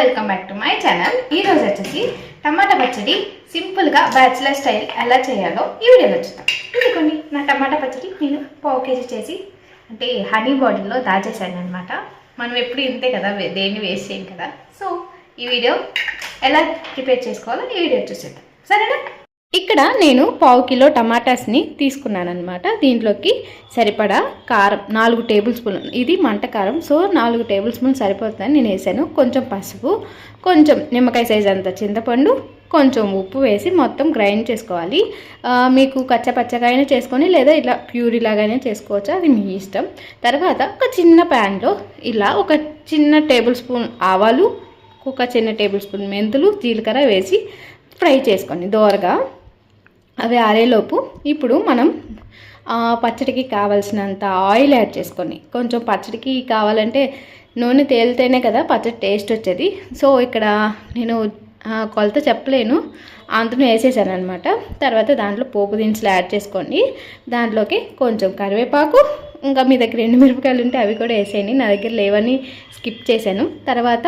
Welcome back to my channel. ఈరోజు వచ్చేసి టమాటా పచ్చడి సింపుల్గా బ్యాచిలర్ స్టైల్ ఎలా చేయాలో ఈ వీడియోలో చూద్దాం. ఇదిగోండి నా టమాటా పచ్చడి నేను 1/2 కేజీ చేసి అంటే హనీ బాటిల్లో దాచేసాను అనమాట. మనం ఎప్పుడు ఇంతే కదా, దేన్ని వేస్ట్ చేయం కదా. సో ఈ వీడియో ఎలా ప్రిపేర్ చేసుకోవాలో ఈ వీడియో చూసేద్దాం, సరేనా? ఇక్కడ నేను 1/2 కిలో టమాటాస్ని తీసుకున్నాను అనమాట. దీంట్లోకి సరిపడా కారం 4 టేబుల్ స్పూన్, ఇది మంట కారం, సో 4 టేబుల్ స్పూన్ సరిపోతుందని నేను వేసాను. కొంచెం పసుపు, కొంచెం నిమ్మకాయ సైజ్ అంత చింతపండు, కొంచెం ఉప్పు వేసి మొత్తం గ్రైండ్ చేసుకోవాలి. మీకు కచ్చపచ్చగానే చేసుకొని లేదా ఇలా ప్యూరీ లాగానే చేసుకోవచ్చు, అది మీ ఇష్టం. తర్వాత ఒక చిన్న ప్యాన్లో ఇలా ఒక చిన్న టేబుల్ స్పూన్ ఆవాలు, ఒక చిన్న టేబుల్ స్పూన్ మెంతులు, జీలకర్ర వేసి ఫ్రై చేసుకోండి దోరగా. అవి ఆరేలోపు ఇప్పుడు మనం పచ్చడికి కావాల్సినంత ఆయిల్ యాడ్ చేసుకొని, కొంచెం పచ్చడికి కావాలంటే నూనె తేలితేనే కదా పచ్చడి టేస్ట్ వచ్చేది. సో ఇక్కడ నేను కొలత చెప్పలేను, అంతను వేసేసాను అనమాట. తర్వాత దాంట్లో పోపు దినుసులు యాడ్ చేసుకోండి. దాంట్లోకి కొంచెం కరివేపాకు, ఇంకా మీ దగ్గర ఎండుమిరపకాయలు ఉంటే అవి కూడా వేసేయండి. నా దగ్గర లేవని స్కిప్ చేశాను. తర్వాత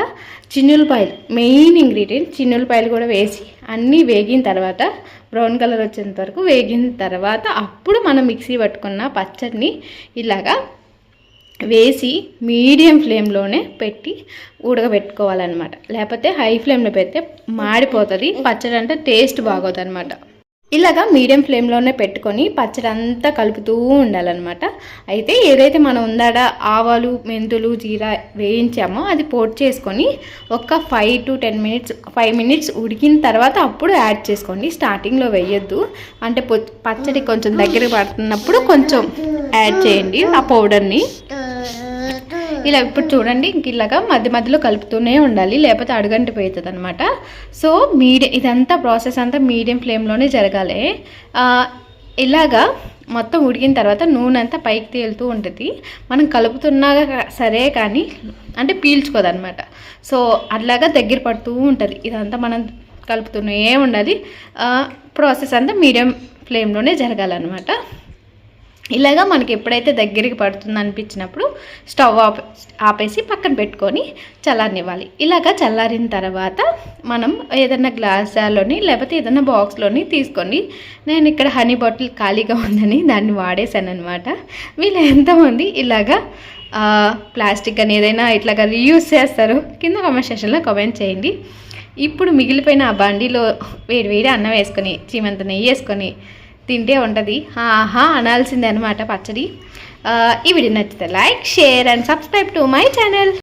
చిన్నులపాయలు, మెయిన్ ఇంగ్రీడియంట్ చిన్నులపాయలు కూడా వేసి అన్నీ వేగిన తర్వాత బ్రౌన్ కలర్ వచ్చేంత వరకు వేగిన తర్వాత అప్పుడు మనం మిక్సీ పట్టుకున్న పచ్చడిని ఇలాగా వేసి మీడియం ఫ్లేమ్లోనే పెట్టి ఉడకబెట్టుకోవాలన్నమాట. లేకపోతే హై ఫ్లేమ్లో పెడితే మాడిపోతుంది పచ్చడి, అంటే టేస్ట్ బాగోదు అనమాట. ఇలాగా మీడియం ఫ్లేమ్లోనే పెట్టుకొని పచ్చడి అంతా కలుపుతూ ఉండాలన్నమాట. అయితే ఏదైతే మనం ఉందాడ ఆవాలు, మెంతులు, జీరా వేయించామో అది పొడి చేసుకొని ఒక 5 to 10 మినిట్స్ 5 మినిట్స్ ఉడికిన తర్వాత అప్పుడు యాడ్ చేసుకోండి. స్టార్టింగ్లో వేయొద్దు, అంటే పచ్చడి కొంచెం దగ్గర పడుతున్నప్పుడు కొంచెం యాడ్ చేయండి ఆ పౌడర్ని. ఇలా ఇప్పుడు చూడండి, ఇంక ఇలాగా మధ్య మధ్యలో కలుపుతూనే ఉండాలి, లేకపోతే అడుగంటిపోతుంది అనమాట. సో ఇదంతా ప్రాసెస్ అంతా మీడియం ఫ్లేమ్లోనే జరగాలి. ఇలాగా మొత్తం ఉడికిన తర్వాత నూనె అంతా పైకి తేలుతూ ఉంటుంది. మనం కలుపుతున్నా సరే కానీ అంటే పీల్చుకోదనమాట. సో అట్లాగా దగ్గర పడుతూ ఉంటుంది. ఇదంతా మనం కలుపుతూనే ఉండాలి. ప్రాసెస్ అంతా మీడియం ఫ్లేమ్లోనే జరగాలన్నమాట. ఇలాగా మనకి ఎప్పుడైతే దగ్గరికి పడుతుంది అనిపించినప్పుడు స్టవ్ ఆపేసి పక్కన పెట్టుకొని చల్లారనివ్వాలి. ఇలాగా చల్లారిన తర్వాత మనం ఏదైనా గ్లాస్ జార్లోని లేకపోతే ఏదైనా బాక్స్లోని తీసుకోండి. నేను ఇక్కడ హనీ బాటిల్ ఖాళీగా ఉందని దాన్ని వాడేసాను అనమాట. వీళ్ళు ఎంతమంది ఇలాగా ప్లాస్టిక్ అని ఏదైనా ఇట్లాగా రీయూజ్ చేస్తారో కింద కామెంట్ సెక్షన్లో కామెంట్ చేయండి. ఇప్పుడు మిగిలిపోయిన ఆ బండిలో వేడి అన్నం వేసుకొని చీమంత నెయ్యి వేసుకొని తింటే ఉంటుంది ఆహా అనాల్సిందే అనమాట పచ్చడి. ఈ వీడియో నచ్చితే like, share and subscribe to my channel.